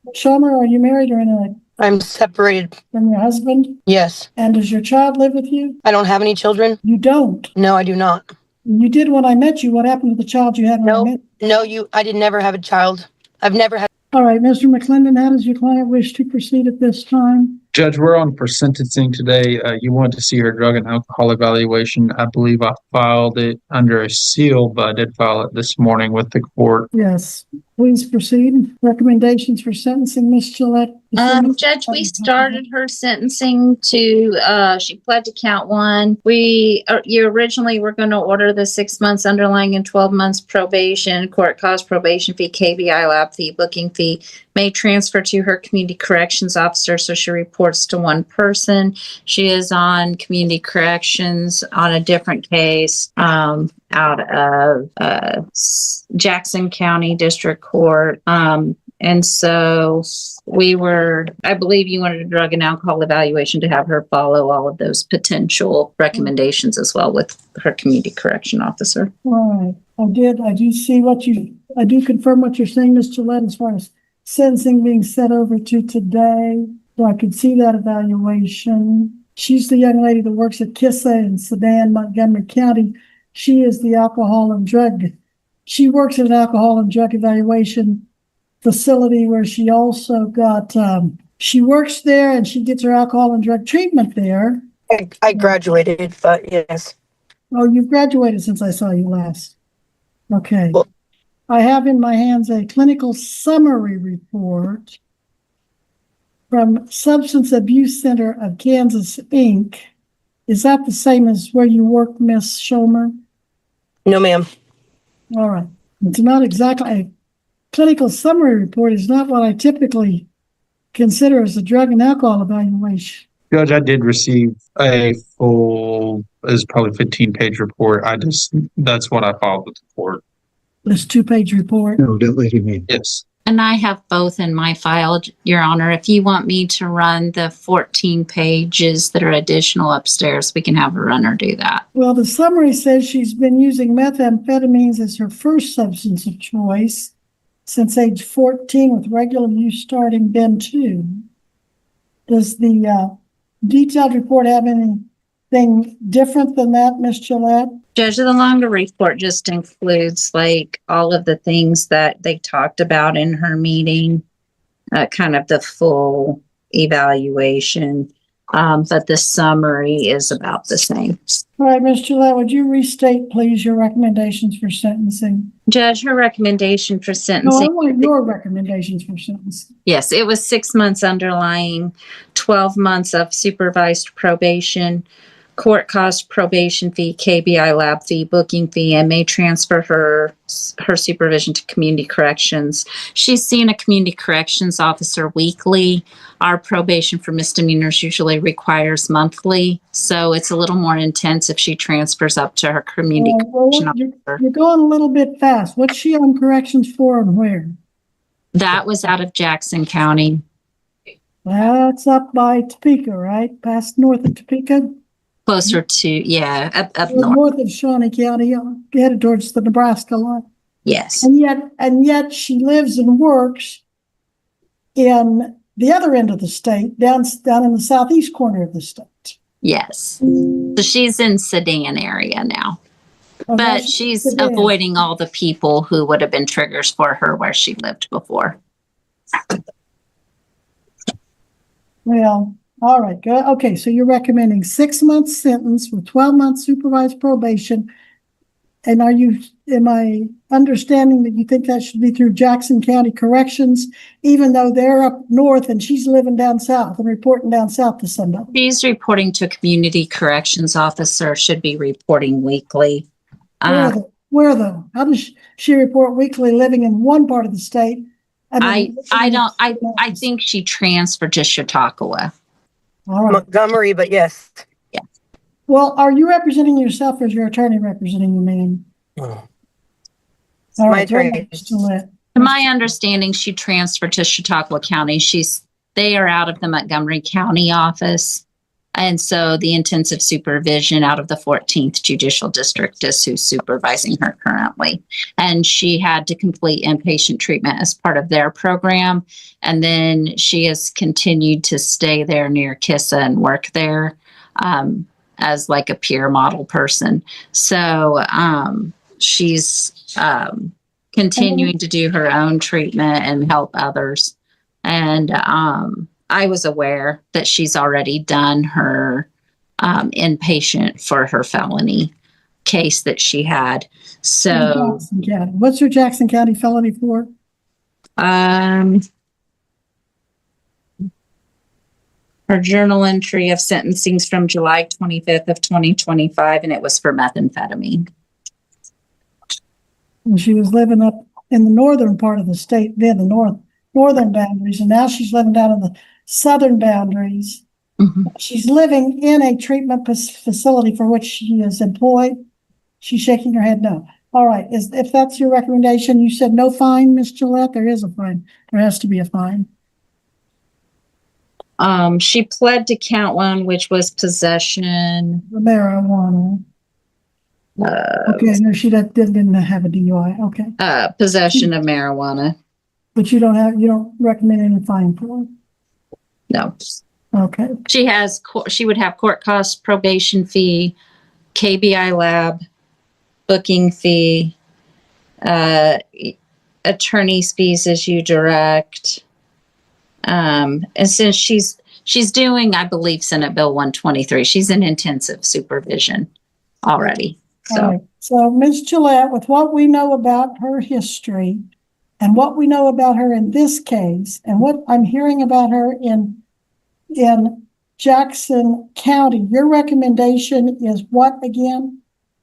Schumer, are you married or I'm separated. from your husband? Yes. And does your child live with you? I don't have any children. You don't? No, I do not. You did when I met you. What happened to the child you had when I met you? No, I did never have a child. I've never had. All right, Mr. McClendon, how does your client wish to proceed at this time? Judge, we're on for sentencing today. You wanted to see her drug and alcohol evaluation. I believe I filed it under a seal, but I did file it this morning with the court. Yes, please proceed. Recommendations for sentencing, Ms. Gillette? Judge, we started her sentencing to, she pled to count 1. You originally were going to order the 6 months underlying and 12 months probation, court cost probation fee, KBI lab fee, booking fee, may transfer to her community corrections officer. So she reports to one person. She is on community corrections on a different case, out of, Jackson County District Court. And so I believe you wanted a drug and alcohol evaluation to have her follow all of those potential recommendations as well with her community correction officer. All right. I do confirm what you're saying, Ms. Gillette, as far as sentencing being set over to today. So I could see that evaluation. She's the young lady that works at Kissa in Sedan, Montgomery County. She is the she works at an alcohol and drug evaluation facility where she also got, she works there and she gets her alcohol and drug treatment there. I graduated, but yes. Oh, you've graduated since I saw you last. Okay. Well, I have in my hands a clinical summary report from Substance Abuse Center of Kansas, Inc. Is that the same as where you work, Miss Schomer? No, ma'am. All right. It's not exactly a clinical summary report is not what I typically consider as a drug and alcohol evaluation. Judge, I did receive a full, is probably 15-page report. That's what I filed with the court. This 2-page report? No, don't let him in. Yes. And I have both in my file, Your Honor. If you want me to run the 14 pages that are additional upstairs, we can have a runner do that. Well, the summary says she's been using methamphetamines as her first substance of choice since age 14 with regular use starting then too. Does the detailed report have anything different than that, Ms. Gillette? Judge, the longer report just includes like all of the things that they talked about in her meeting, kind of the full evaluation. But the summary is about the same. All right, Ms. Gillette, would you restate, please, your recommendations for sentencing? Judge, her recommendation for sentencing. No, I want your recommendations for sentencing. Yes, it was 6 months underlying, 12 months of supervised probation, court cost probation fee, KBI lab fee, booking fee, and may transfer her supervision to community corrections. She's seen a community corrections officer weekly. Our probation for misdemeanors usually requires monthly, so it's a little more intense if she transfers up to her community correction officer. You're going a little bit fast. What's she on corrections for and where? That was out of Jackson County. That's up by Topeka, right? Past north of Topeka? Closer to, up north of Shawnee County, headed towards the Nebraska line. Yes. And yet she lives and works in the other end of the state, down in the southeast corner of the state. Yes. So she's in Sedan area now. Oh, but she's avoiding all the people who would have been triggers for her where she lived before. Well, all right, good. Okay, so you're recommending 6 months sentence with 12 months supervised probation. And am I understanding that you think that should be through Jackson County Corrections, even though they're up north and she's living down south and reporting down south to somebody? She's reporting to a community corrections officer, should be reporting weekly. Where though? How does she report weekly living in one part of the state? I think she transferred to Chautauqua. All right. Montgomery, but yes. Yeah. Well, are you representing yourself or is your attorney representing you, ma'am? Oh. All My right, attorney. To my understanding, she transferred to Chautauqua County. They are out of the Montgomery County office. And so the intensive supervision out of the 14th Judicial District is who's supervising her currently. And she had to complete inpatient treatment as part of their program. And then she has continued to stay there near KISA and work there as like a peer model person. So she's continuing to do her own treatment and help others. And I was aware that she's already done her inpatient for her felony case that she had. So, Jackson County. What's her Jackson County felony for? Her journal entry of sentencing's from July 25th of 2025, and it was for methamphetamine. And she was living up in the northern part of the state, then the northern boundaries, and now she's living down in the southern boundaries. Mm-hmm. She's living in a treatment facility for which she is employed. She's shaking her head no. All right, if that's your recommendation, you said no fine, Ms. Gillette. There is a fine. There has to be a fine. She pled to count one, which was possession. The marijuana. Okay, no, she didn't have a DUI. Okay. Possession of marijuana. But you don't recommend any fine for her? No. Okay. She would have court costs, probation fee, KBI lab, booking fee, attorney's fees as you direct. And since she's doing, I believe, Senate Bill 123, she's in intensive supervision already. So, right. So Ms. Gillette, with what we know about her history and what we know about her in this case and what I'm hearing about her in Jackson County, your recommendation is what again?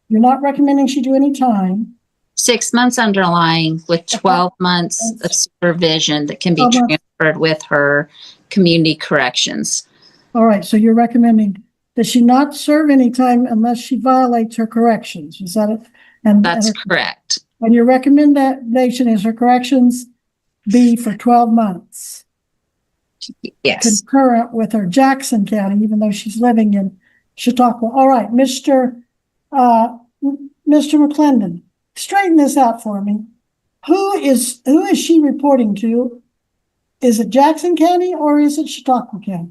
You're not recommending she do any time. 6 months underlying with 12 months of supervision that can be transferred with her community corrections. All right. So you're recommending that she not serve any time unless she violates her corrections. Is that it? And that's correct. And your recommendation is her corrections be for 12 months. Yes. Concurrent with her Jackson County, even though she's living in Chautauqua. All right, Mr. McClendon, straighten this out for me. Who is she reporting to? Is it Jackson County or is it Chautauqua County?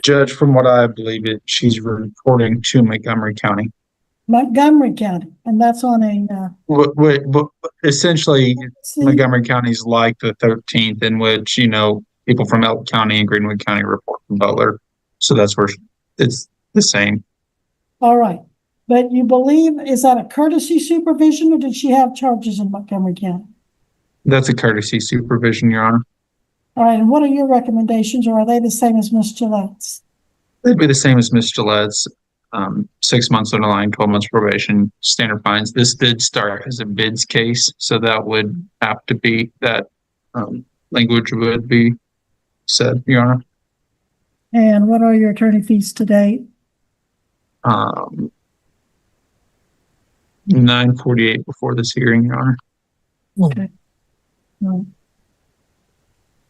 Judge, from what I believe she's reporting to Montgomery County. Montgomery County, and that's on a... essentially, Montgomery County is like the 13th, in which, people from Elk County and Greenwood County report from Butler. So that's where it's the same. All right. But you believe, is that a courtesy supervision or did she have charges in Montgomery County? That's a courtesy supervision, Your Honor. All right. And what are your recommendations, or are they the same as Ms. Gillette's? They'd be the same as Ms. Gillette's. 6 months underlying, 12 months probation, standard fines. This did start as a bids case, so that would have to be that language would be said, Your Honor. And what are your attorney fees to date? $948 before this hearing, Your Honor. Okay.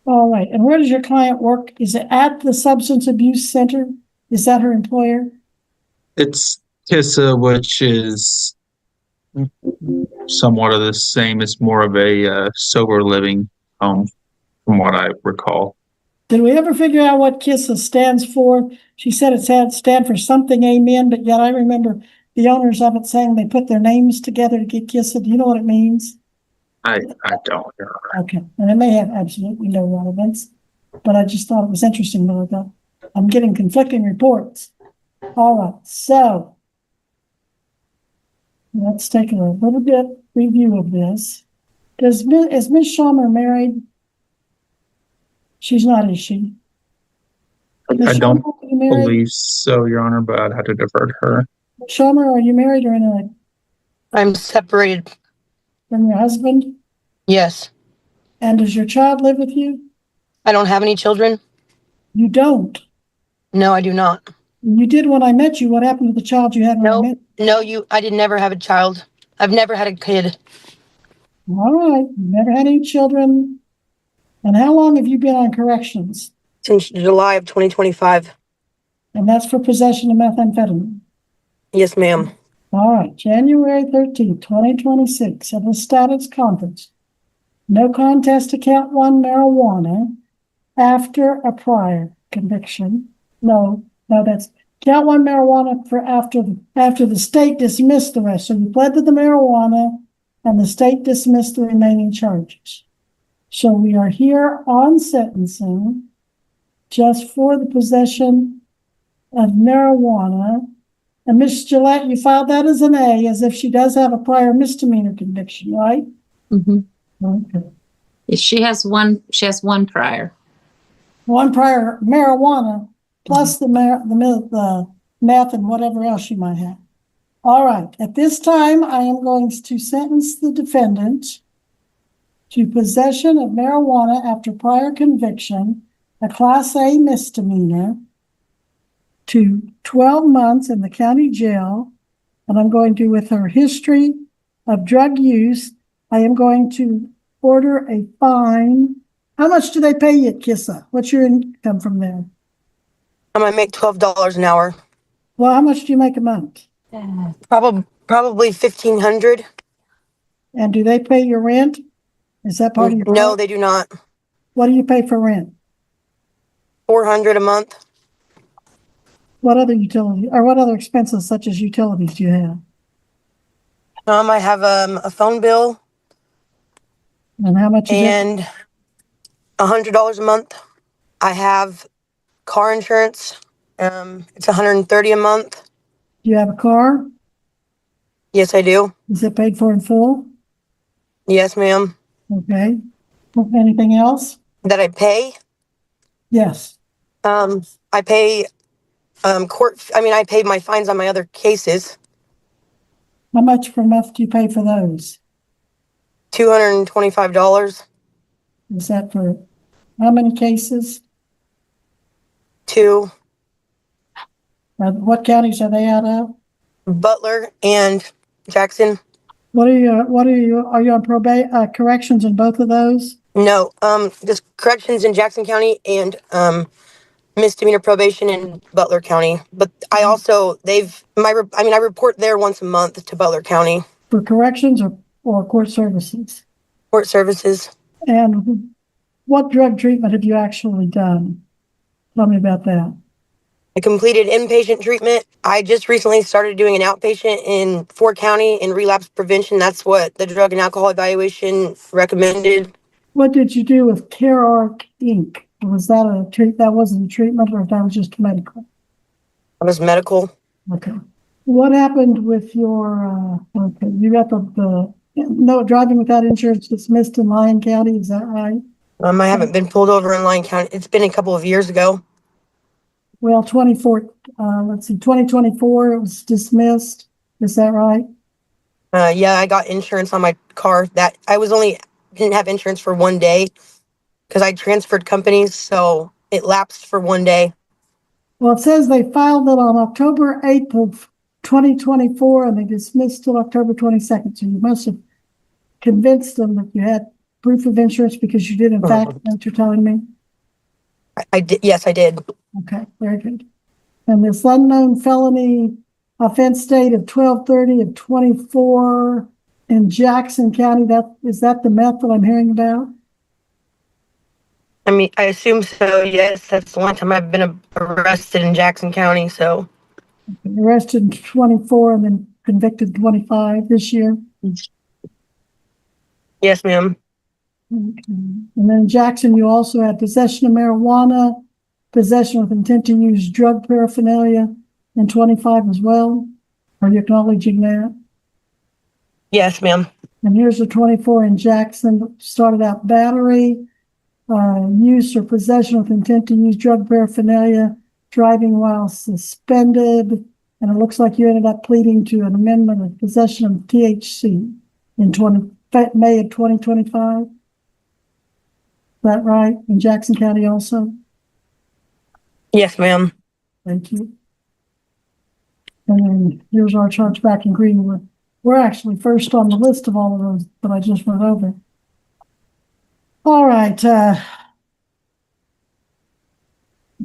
All right. And where does your client work? Is it at the Substance Abuse Center? Is that her employer? It's KISA, which is somewhat of the same. It's more of a sober living home, from what I recall. Did we ever figure out what KISA stands for? She said it stand for something amen, but yet I remember the owners of it saying they put their names together to get KISA. Do you know what it means? I don't. Okay. And it may have absolutely no relevance, but I just thought it was interesting that I'm getting conflicting reports. All right. So let's take a little bit review of this. Is Ms. Schaummer married? She's not, is she? I don't believe so, Your Honor, but I'd have to defer to her. Schaummer, are you married or in I'm separated. from your husband? Yes. And does your child live with you? I don't have any children. You don't? No, I do not. You did when I met you. What happened to the child you had when I met you? No, I did never have a child. I've never had a kid. All right. You never had any children. And how long have you been on corrections? Since July of 2025. And that's for possession of methamphetamine. Yes, ma'am. All right, January 13th, 2026, at the status conference. No contest to count one marijuana after a prior conviction. No, that's count one marijuana for after the state dismissed the rest. So you pled to the marijuana and the state dismissed the remaining charges. So we are here on sentencing just for the possession of marijuana. And Ms. Gillette, you filed that as an A, as if she does have a prior misdemeanor conviction, right? Mm-hmm. Okay. She has one prior. One prior marijuana plus the meth and whatever else you might have. All right. At this time, I am going to sentence the defendant to possession of marijuana after prior conviction, a Class A misdemeanor, to 12 months in the county jail. And I'm going to, with her history of drug use, I am going to order a fine. How much do they pay you at Kissa? What's your income from there? I might make $12 an hour. Well, how much do you make a month? Probably 1,500. And do they pay your rent? Is that part of your No, they do not. What do you pay for rent? 400 a month. What other utility or what other expenses such as utilities do you have? I have a phone bill And how much is it? and $100 a month. I have car insurance. It's $130 a month. Do you have a car? Yes, I do. Is it paid for in full? Yes, ma'am. Okay. Anything else? That I pay. Yes. I pay I pay my fines on my other cases. How much per month do you pay for those? $225. Is that for how many cases? 2. What counties are they out of? Butler and Jackson. Are you on corrections in both of those? No, just corrections in Jackson County and misdemeanor probation in Butler County. But I also I report there once a month to Butler County. For corrections or court services? Court services. And what drug treatment have you actually done? Tell me about that. I completed inpatient treatment. I just recently started doing an outpatient in Fort County in relapse prevention. That's what the drug and alcohol evaluation recommended. What did you do with CareArc Inc.? Was that that wasn't a treatment or that was just medical? That was medical. Okay. What happened with your, you got no driving without insurance dismissed in Lyon County, is that right? I haven't been pulled over in Lyon County. It's been a couple of years ago. Well, 2024, it was dismissed. Is that right? Yeah, I got insurance on my car. That I didn't have insurance for one day because I transferred companies, so it lapsed for one day. Well, it says they filed it on October 8th of 2024 and they dismissed till October 22nd. So you must have convinced them that you had proof of insurance because you did, in fact, what you're telling me. I did. Yes, I did. Okay, very good. And this unknown felony offense date of 12/30/24 in Jackson County, is that the meth that I'm hearing about? I mean, I assume so. Yes, that's the one time I've been arrested in Jackson County. So Arrested in 24 and then convicted 25 this year. yes, ma'am. Okay. And then in Jackson, you also had possession of marijuana, possession with intent to use drug paraphernalia in 25 as well. Are you acknowledging that? Yes, ma'am. And here's the 24 in Jackson. Started out battery, use or possession with intent to use drug paraphernalia, driving while suspended. And it looks like you ended up pleading to an amendment of possession of THC in May of 2025. Is that right? In Jackson County also? Yes, ma'am. Thank you. And then here's our chargeback in Greenwood. We're actually first on the list of all of those that I just went over. All right.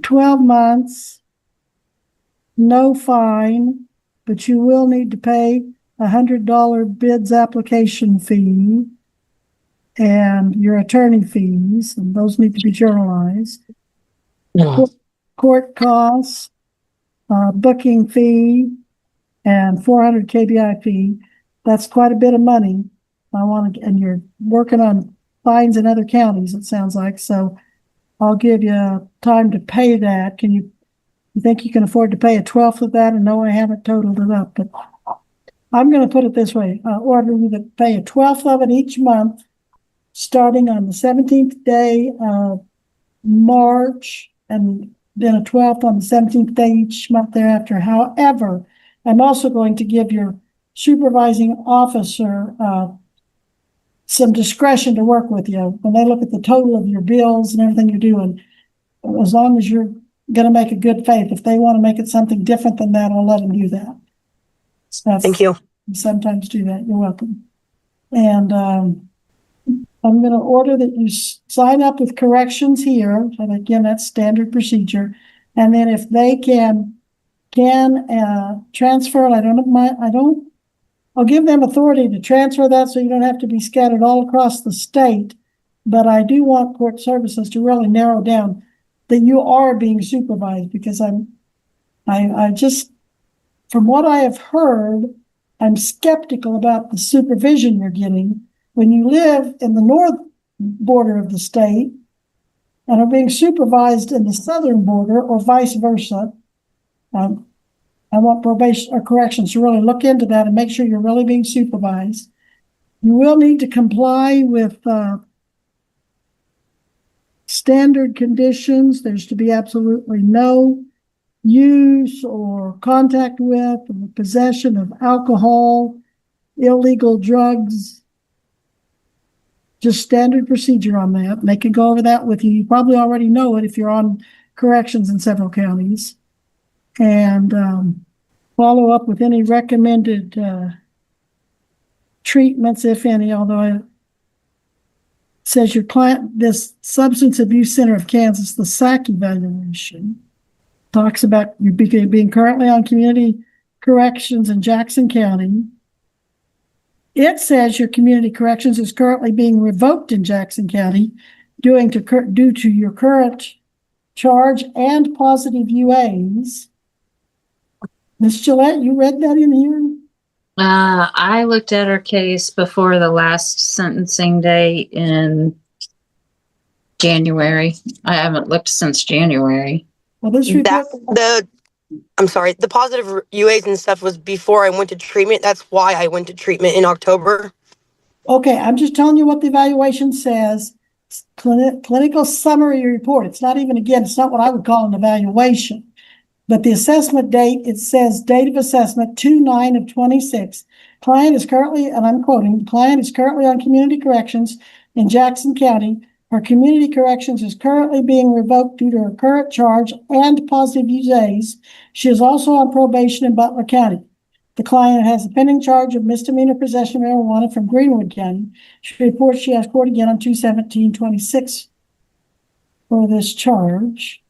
12 months no fine, but you will need to pay $100 bids application fee and your attorney fees, and those need to be journalized. Court costs, booking fee, and 400 KBI fee. That's quite a bit of money. And you're working on fines in other counties, it sounds like. So I'll give you time to pay that. You think you can afford to pay a 1/12 of that? And no, I haven't totaled it up, but I'm going to put it this way. Order you to pay a 1/12 of it each month, starting on the 17th day of March, and then a 1/12 on the 17th day each month thereafter. However, I'm also going to give your supervising officer some discretion to work with you when they look at the total of your bills and everything you're doing. As long as you're going to make a good faith. If they want to make it something different than that, I'll let them do that. Thank you. Sometimes do that. You're welcome. And I'm going to order that you sign up with corrections here. And again, that's standard procedure. And then if they can transfer it, I'll give them authority to transfer that so you don't have to be scattered all across the state. But I do want court services to really narrow down that you are being supervised, because I just, from what I have heard, I'm skeptical about the supervision you're getting when you live in the north border of the state and are being supervised in the southern border, or vice versa. I want probation or corrections to really look into that and make sure you're really being supervised. You will need to comply with standard conditions. There's to be absolutely no use or contact with or possession of alcohol, illegal drugs. Just standard procedure on that. They can go over that with you. You probably already know it if you're on corrections in several counties. And follow up with any recommended treatments, if any, although it says your client, this Substance Abuse Center of Kansas, the SAC evaluation, talks about you being currently on community corrections in Jackson County. It says your community corrections is currently being revoked in Jackson County due to your current charge and positive UAs. Ms. Gillette, you read that in here? I looked at her case before the last sentencing day in January. I haven't looked since January. Well, this report, I'm sorry, the positive UAs and stuff was before I went to treatment. That's why I went to treatment in October. okay, I'm just telling you what the evaluation says. Clinical summary report. It's not even, again, it's not what I would call an evaluation. But the assessment date, it says date of assessment 2/9/26. Client is currently, and I'm quoting, client is currently on community corrections in Jackson County. Her community corrections is currently being revoked due to her current charge and positive UAs. She is also on probation in Butler County. The client has a pending charge of misdemeanor possession of marijuana from Greenwood County. She reports she has court again on 2/17/26 for this charge.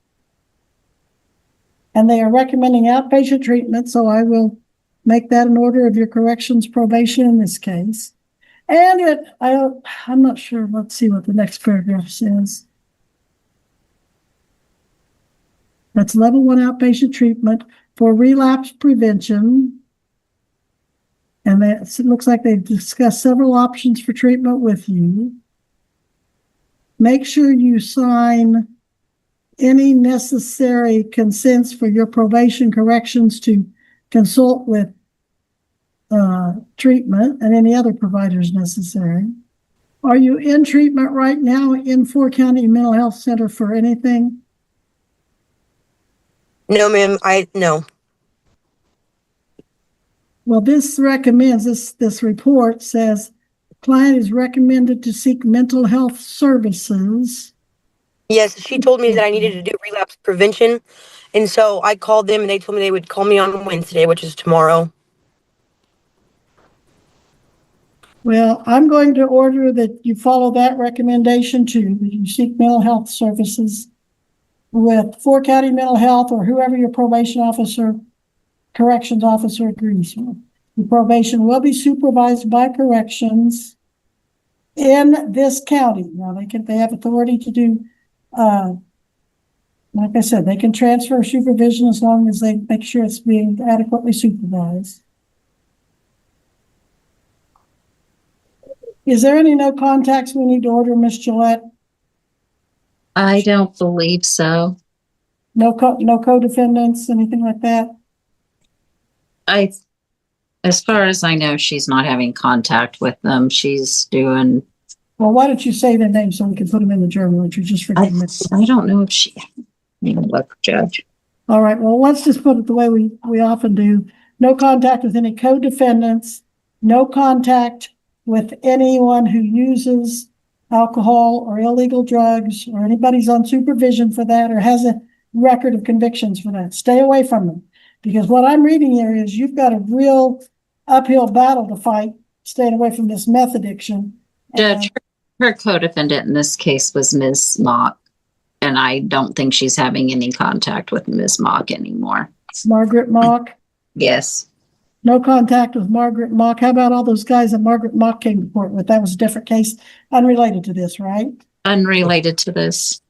And they are recommending outpatient treatment, so I will make that an order of your corrections probation in this case. And I'm not sure. Let's see what the next paragraph says. That's level 1 outpatient treatment for relapse prevention. And it looks like they've discussed several options for treatment with you. Make sure you sign any necessary consents for your probation corrections to consult with treatment and any other providers necessary. Are you in treatment right now in Fort County Mental Health Center for anything? No, ma'am, no. Well, this recommends, this report says client is recommended to seek mental health services. Yes, she told me that I needed to do relapse prevention. And so I called them and they told me they would call me on Wednesday, which is tomorrow. Well, I'm going to order that you follow that recommendation too, that you seek mental health services with Fort County Mental Health or whoever your probation officer corrections officer agrees with. The probation will be supervised by corrections in this county. Now, they have authority to do, like I said, they can transfer supervision as long as they make sure it's being adequately supervised. Is there any no contacts we need to order, Ms. Gillette? I don't believe so. No co-defendants, anything like that? As far as I know, she's not having contact with them. She's doing, Well, why don't you say their names so we can put them in the journal entry just for I minutes? don't know if she, look, Judge. All right, well, let's just put it the way we often do. No contact with any co-defendants, no contact with anyone who uses alcohol or illegal drugs, or anybody's on supervision for that or has a record of convictions for that. Stay away from them. Because what I'm reading here is you've got a real uphill battle to fight, staying away from this meth addiction. Judge, her co-defendant in this case was Ms. Mock, and I don't think she's having any contact with Ms. Mock anymore. Margaret Mock. Yes. No contact with Margaret Mock. How about all those guys that Margaret Mock came to court with? That was a different case, unrelated to this, right? Unrelated to this.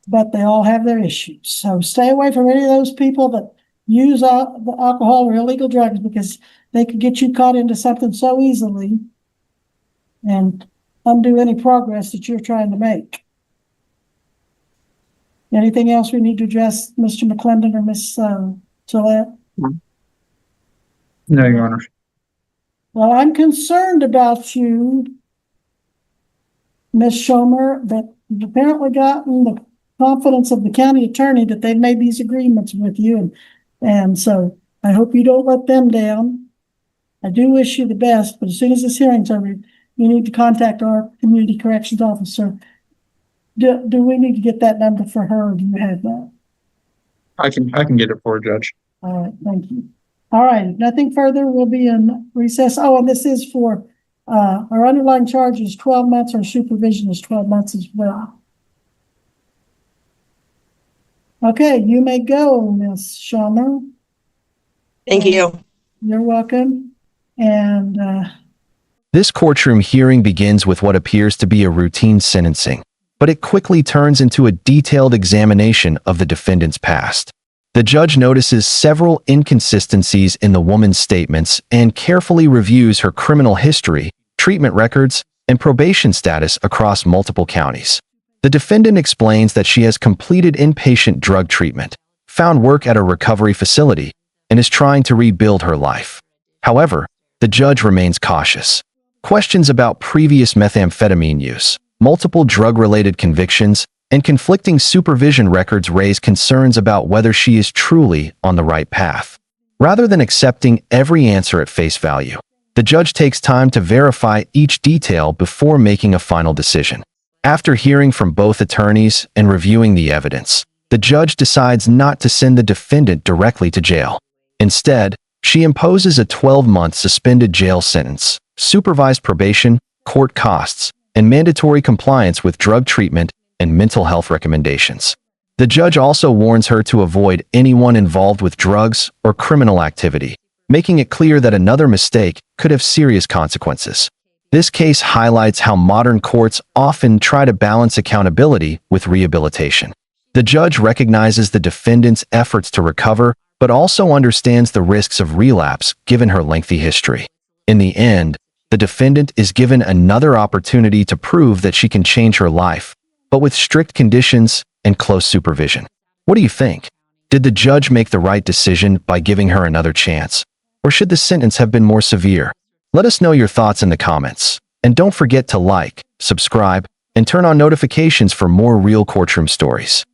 But they all have their issues. So stay away from any of those people that use the alcohol or illegal drugs, because they could get you caught into something so easily and undo any progress that you're trying to make. Anything else we need to address, Mr. McClendon or Ms. Gillette? No, Your Honor. Well, I'm concerned about you, Ms. Schomer, that you've apparently gotten the confidence of the county attorney that they've made these agreements with you. And so I hope you don't let them down. I do wish you the best, but as soon as this hearing's over, you need to contact our community corrections officer. Do we need to get that number for her, or do you have that? I can get it for a judge. All right, thank you. All right, nothing further. We'll be in recess. Oh, and this is for, our underlying charge is 12 months. Our supervision is 12 months as well. Okay, you may go, Ms. Schomer. Thank you. You're welcome. And This courtroom hearing begins with what appears to be a routine sentencing, but it quickly turns into a detailed examination of the defendant's past. The judge notices several inconsistencies in the woman's statements and carefully reviews her criminal history, treatment records, and probation status across multiple counties. The defendant explains that she has completed inpatient drug treatment, found work at a recovery facility, and is trying to rebuild her life. However, the judge remains cautious. Questions about previous methamphetamine use, multiple drug-related convictions, and conflicting supervision records raise concerns about whether she is truly on the right path. Rather than accepting every answer at face value, the judge takes time to verify each detail before making a final decision. After hearing from both attorneys and reviewing the evidence, the judge decides not to send the defendant directly to jail. Instead, she imposes a 12-month suspended jail sentence, supervised probation, court costs, and mandatory compliance with drug treatment and mental health recommendations. The judge also warns her to avoid anyone involved with drugs or criminal activity, making it clear that another mistake could have serious consequences. This case highlights how modern courts often try to balance accountability with rehabilitation. The judge recognizes the defendant's efforts to recover, but also understands the risks of relapse given her lengthy history. In the end, the defendant is given another opportunity to prove that she can change her life, but with strict conditions and close supervision. What do you think? Did the judge make the right decision by giving her another chance? Or should the sentence have been more severe? Let us know your thoughts in the comments. And don't forget to like, subscribe, and turn on notifications for more real courtroom stories.